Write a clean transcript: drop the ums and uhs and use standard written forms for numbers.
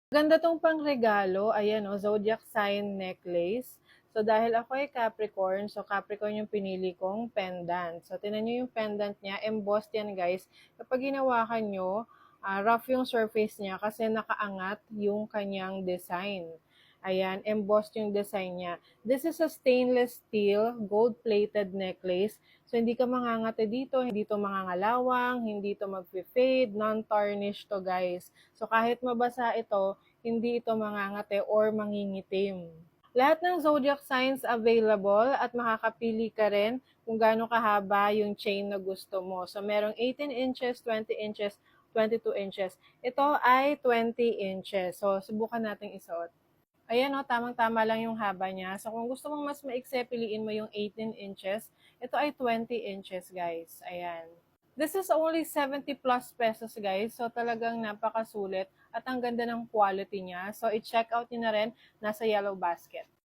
Ganda 'tong pangregalo, ayan oh, zodiac sign necklace. So dahil ako ay Capricorn, so Capricorn yung pinili kong pendant. So tingnan niyo yung pendant niya, embossed yan guys. Kapag hinawakan niyo, rough yung surface niya kasi nakaangat yung kanyang design. Ayan, embossed yung design niya. This is a stainless steel gold-plated necklace. So hindi ka mangangati dito, hindi to mangangalawang, hindi to mag-fade, non-tarnish to guys. So kahit mabasa ito, hindi ito mangangate or mangingitim. Lahat ng zodiac signs available at makakapili ka rin kung gaano kahaba yung chain na gusto mo. So merong 18 inches, 20 inches, 22 inches. Ito ay 20 inches. So subukan nating isuot. Ayan o, tamang-tama lang yung haba niya. So kung gusto mong mas maikse, piliin mo yung 18 inches. Ito ay 20 inches guys. Ayan. This is only 70 plus pesos guys. So talagang napakasulit at ang ganda ng quality niya. So i-check out niyo na rin. Nasa yellow basket.